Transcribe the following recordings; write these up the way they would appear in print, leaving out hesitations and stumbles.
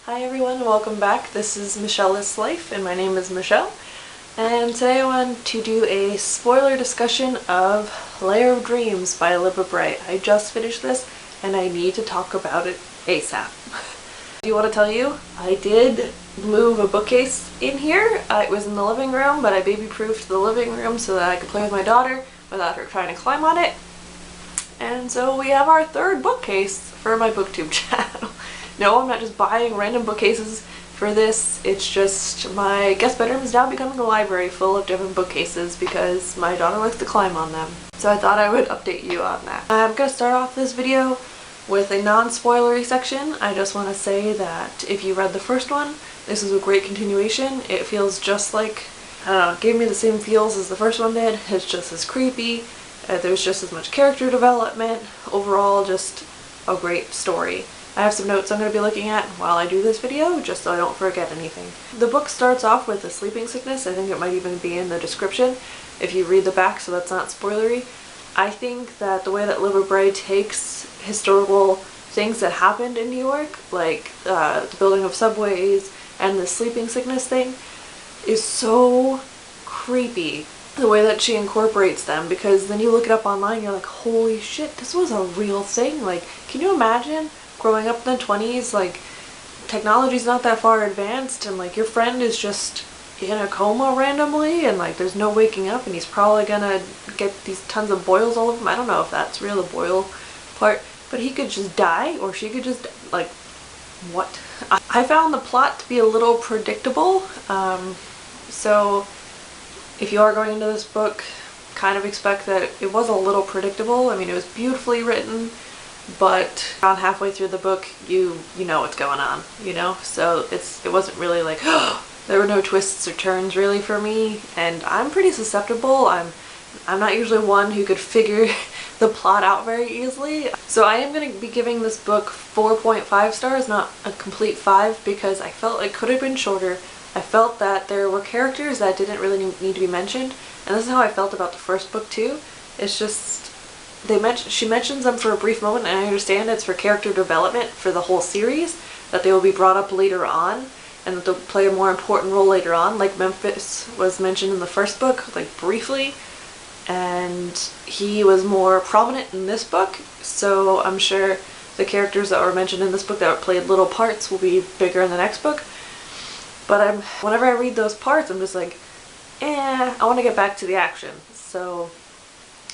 Hi everyone, welcome back. This is Michelle's Life and my name is Michelle. And today I want to do a spoiler discussion of Lair of Dreams by Libba Bray. I just finished this and I need to talk about it ASAP. Do you want to tell you? I did move a bookcase in here. It was in the living room, but I baby-proofed the living room so that I could play with my daughter without her trying to climb on it. And so we have our third bookcase for my booktube channel. No, I'm not just buying random bookcases for this. It's just my guest bedroom is now becoming a library full of different bookcases because my daughter likes to climb on them. So I thought I would update you on that. I'm going to start off this video with a non-spoilery section. I just want to say that if you read the first one, this is a great continuation. It feels just like, I don't know, it gave me the same feels as the first one did. It's just as creepy. There's just as much character development. Overall, just a great story. I have some notes I'm going to be looking at while I do this video, just so I don't forget anything. The book starts off with a sleeping sickness. I think it might even be in the description if you read the back, so that's not spoilery. I think that the way that Libba Bray takes historical things that happened in New York, like the building of subways and the sleeping sickness thing, is so creepy. The way that she incorporates them, because then you look it up online, you're like, holy shit, this was a real thing. Like, can you imagine growing up in the 20s, like, technology's not that far advanced, and like your friend is just in a coma randomly, and like there's no waking up, and he's probably gonna get these tons of boils all over him. I don't know if that's real, the boil part, but he could just die, or she could just, like, what? I found the plot to be a little predictable, so if you are going into this book, kind of expect that it was a little predictable. I mean, it was beautifully written, but around halfway through the book, you know what's going on, you know? So it wasn't really like, there were no twists or turns really for me, and I'm pretty susceptible. I'm not usually one who could figure the plot out very easily. So I am going to be giving this book 4.5 stars, not a complete 5, because I felt it could have been shorter. I felt that there were characters that didn't really need to be mentioned, and this is how I felt about the first book too. It's just, she mentions them for a brief moment, and I understand it's for character development for the whole series, that they will be brought up later on, and that they'll play a more important role later on. Like Memphis was mentioned in the first book, like briefly, and he was more prominent in this book, so I'm sure the characters that were mentioned in this book that played little parts will be bigger in the next book. But whenever I read those parts, I'm just like, I want to get back to the action. So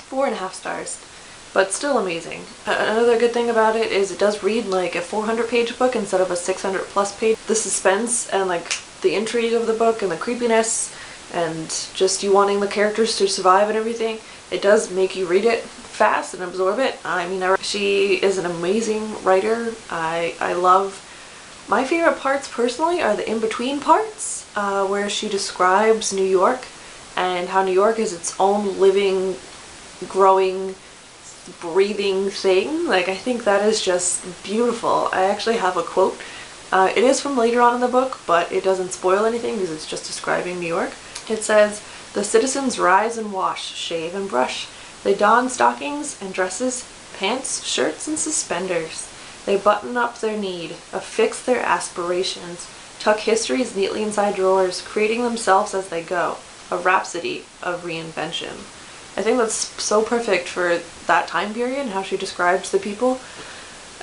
4.5 stars, but still amazing. Another good thing about it is it does read like a 400-page book instead of a 600+ page. The suspense and like the intrigue of the book and the creepiness and just you wanting the characters to survive and everything, it does make you read it fast and absorb it. I mean, she is an amazing writer. I love. My favorite parts personally are the in-between parts where she describes New York and how New York is its own living, growing, breathing thing. Like, I think that is just beautiful. I actually have a quote. It is from later on in the book, but it doesn't spoil anything because it's just describing New York. It says, "The citizens rise and wash, shave and brush. They don stockings and dresses, pants, shirts, and suspenders. They button up their need, affix their aspirations, tuck histories neatly inside drawers, creating themselves as they go. A rhapsody of reinvention." I think that's so perfect for that time period and how she describes the people.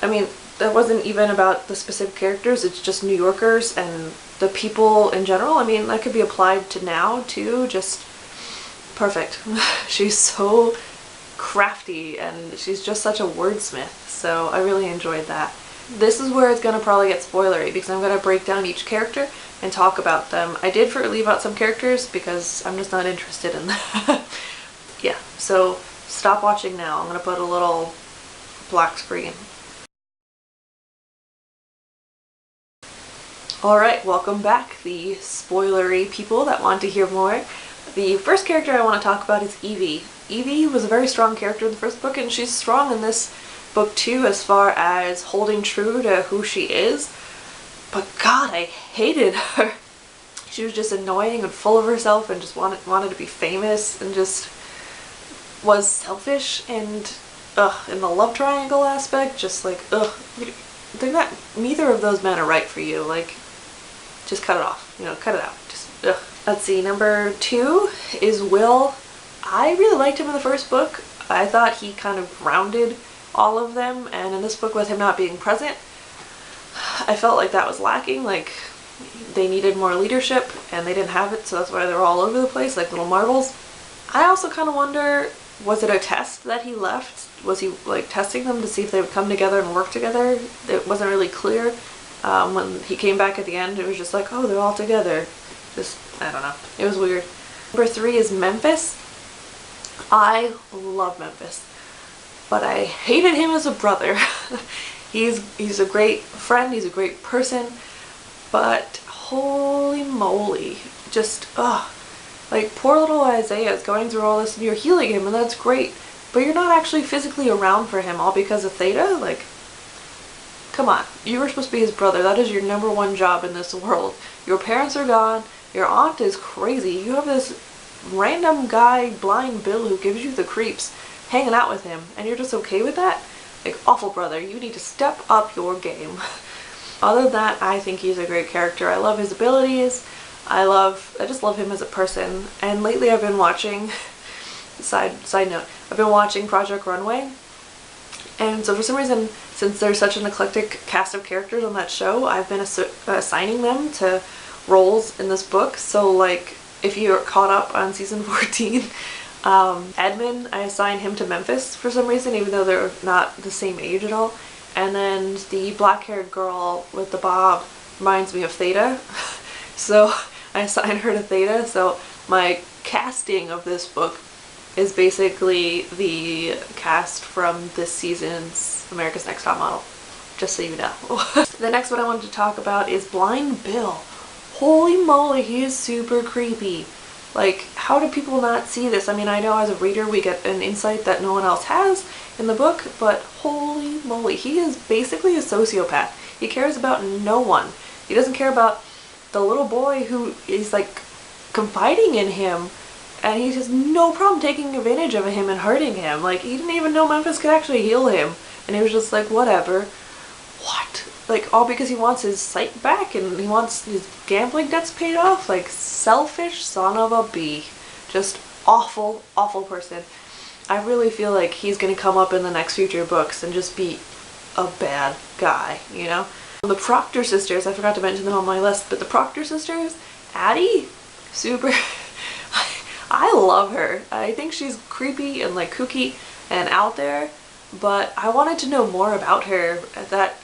I mean, that wasn't even about the specific characters, it's just New Yorkers and the people in general. I mean, that could be applied to now too, just perfect. She's so crafty and she's just such a wordsmith, so I really enjoyed that. This is where it's gonna probably get spoilery because I'm gonna break down each character and talk about them. I did leave out some characters because I'm just not interested in that. Yeah, so stop watching now. I'm gonna put a little black screen. Alright, welcome back, the spoilery people that want to hear more. The first character I want to talk about is Evie. Evie was a very strong character in the first book, and she's strong in this book too as far as holding true to who she is. But God, I hated her. She was just annoying and full of herself and just wanted to be famous and just was selfish and in the love triangle aspect, just like, they're not, neither of those men are right for you. Like, just cut it off, you know, cut it out. Just, ugh. Let's see, number 2 is Will. I really liked him in the first book. I thought he kind of grounded all of them, and in this book with him not being present, I felt like that was lacking. Like, they needed more leadership and they didn't have it, so that's why they're all over the place like little marbles. I also kind of wonder, was it a test that he left? Was he like testing them to see if they would come together and work together? It wasn't really clear. When he came back at the end, it was just like, oh, they're all together. Just, I don't know. It was weird. Number 3 is Memphis. I love Memphis, but I hated him as a brother. He's a great friend, he's a great person, but holy moly, just, like, poor little Isaiah is going through all this and you're healing him and that's great, but you're not actually physically around for him all because of Theta? Like, come on, you were supposed to be his brother. That is your number 1 job in this world. Your parents are gone, your aunt is crazy, you have this random guy, Blind Bill, who gives you the creeps, hanging out with him, and you're just okay with that? Like, awful brother, you need to step up your game. Other than that, I think he's a great character. I love his abilities. I just love him as a person. And lately I've been watching, side note, I've been watching Project Runway. And so for some reason, since there's such an eclectic cast of characters on that show, I've been assigning them to roles in this book. So like, if you're caught up on season 14, Edmund, I assign him to Memphis for some reason, even though they're not the same age at all. And then the black-haired girl with the bob reminds me of Theta, so I assign her to Theta. So my casting of this book is basically the cast from this season's America's Next Top Model, just so you know. The next one I wanted to talk about is Blind Bill. Holy moly, he is super creepy. Like, how do people not see this? I mean, I know as a reader we get an insight that no one else has in the book, but holy moly, he is basically a sociopath. He cares about no one. He doesn't care about the little boy who is like confiding in him, and he has no problem taking advantage of him and hurting him. Like, he didn't even know Memphis could actually heal him, and he was just like, whatever. What? Like, all because he wants his sight back and he wants his gambling debts paid off? Like, selfish son of a bee. Just awful, awful person. I really feel like he's gonna come up in the next future books and just be a bad guy, you know? The Proctor sisters, I forgot to mention them on my list, but the Proctor sisters, Addie, super, I love her. I think she's creepy and like kooky and out there, but I wanted to know more about her, that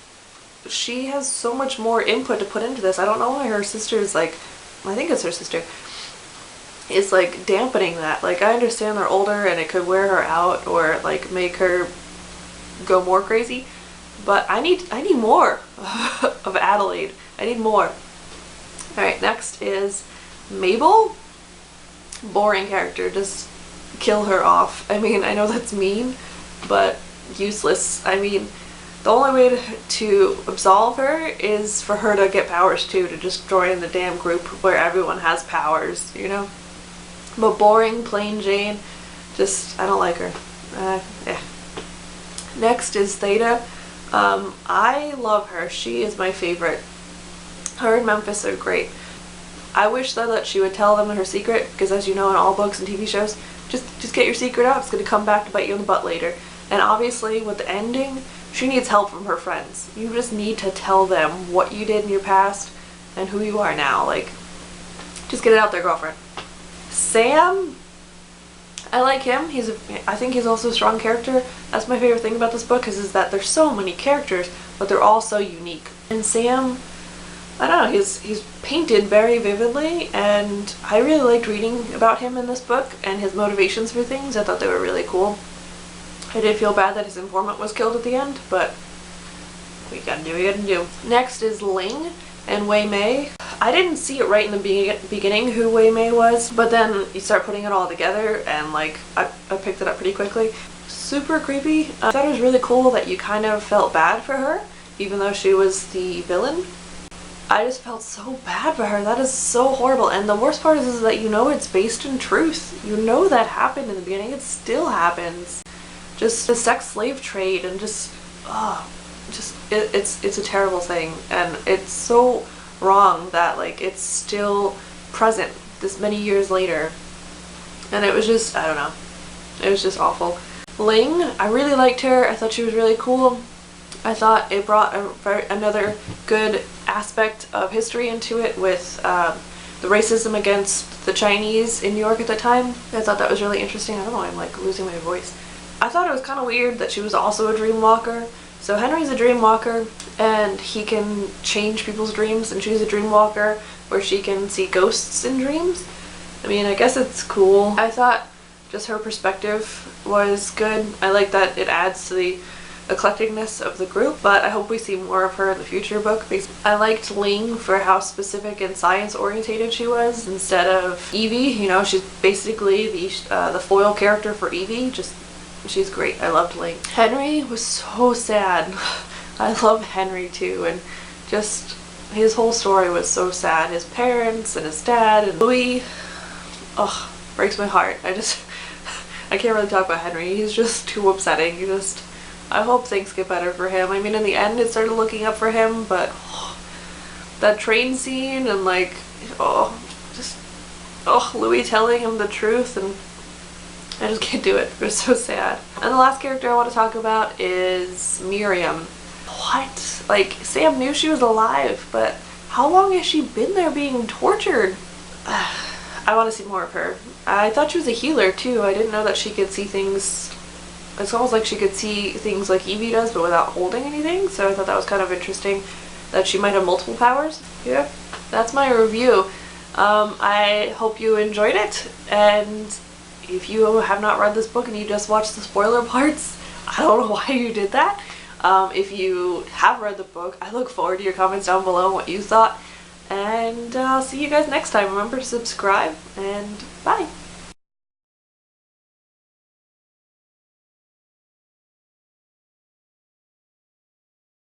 she has so much more input to put into this. I don't know why her sister is like, I think it's her sister, is like dampening that. Like, I understand they're older and it could wear her out or like make her go more crazy, but I need more of Adelaide. I need more. Alright, next is Mabel. Boring character, just kill her off. I mean, I know that's mean, but useless. I mean, the only way to absolve her is for her to get powers too, to just join the damn group where everyone has powers, you know? But boring, plain Jane, just, I don't like her. Next is Theta. I love her. She is my favorite. Her and Memphis are great. I wish though that she would tell them her secret, because as you know in all books and TV shows, just get your secret out. It's going to come back to bite you in the butt later. And obviously with the ending, she needs help from her friends. You just need to tell them what you did in your past and who you are now. Like, just get it out there, girlfriend. Sam, I like him. I think he's also a strong character. That's my favorite thing about this book, is that there's so many characters, but they're all so unique. And Sam, I don't know, he's painted very vividly, and I really liked reading about him in this book and his motivations for things. I thought they were really cool. I did feel bad that his informant was killed at the end, but we gotta do what you gotta do. Next is Ling and Wei Mei. I didn't see it right in the beginning who Wei Mei was, but then you start putting it all together and like I picked it up pretty quickly. Super creepy. I thought it was really cool that you kind of felt bad for her, even though she was the villain. I just felt so bad for her. That is so horrible. And the worst part is that you know it's based in truth. You know that happened in the beginning. It still happens. Just the sex slave trade and just, just it's a terrible thing, and it's so wrong that like it's still present this many years later. And it was just, I don't know, it was just awful. Ling, I really liked her. I thought she was really cool. I thought it brought another good aspect of history into it with the racism against the Chinese in New York at the time. I thought that was really interesting. I don't know why I'm like losing my voice. I thought it was kind of weird that she was also a dream walker. So Henry's a dream walker, and he can change people's dreams, and she's a dream walker where she can see ghosts in dreams. I mean, I guess it's cool. I thought just her perspective was good. I like that it adds to the eclecticness of the group, but I hope we see more of her in the future book. Because I liked Ling for how specific and science orientated she was instead of Evie. You know, she's basically the foil character for Evie. She's great. I loved Ling. Henry was so sad. I love Henry too, and just his whole story was so sad. His parents and his dad and Louis. Ugh, breaks my heart. I can't really talk about Henry. He's just too upsetting. I hope things get better for him. I mean, in the end, it started looking up for him, but that train scene and like, Louis telling him the truth, and I just can't do it. It was so sad. And the last character I want to talk about is Miriam. What? Like, Sam knew she was alive, but how long has she been there being tortured? I want to see more of her. I thought she was a healer too. I didn't know that she could see things. It's almost like she could see things like Evie does, but without holding anything. So I thought that was kind of interesting that she might have multiple powers. Yeah, that's my review. I hope you enjoyed it, and if you have not read this book and you just watched the spoiler parts, I don't know why you did that. If you have read the book, I look forward to your comments down below on what you thought. And I'll see you guys next time. Remember to subscribe, and bye!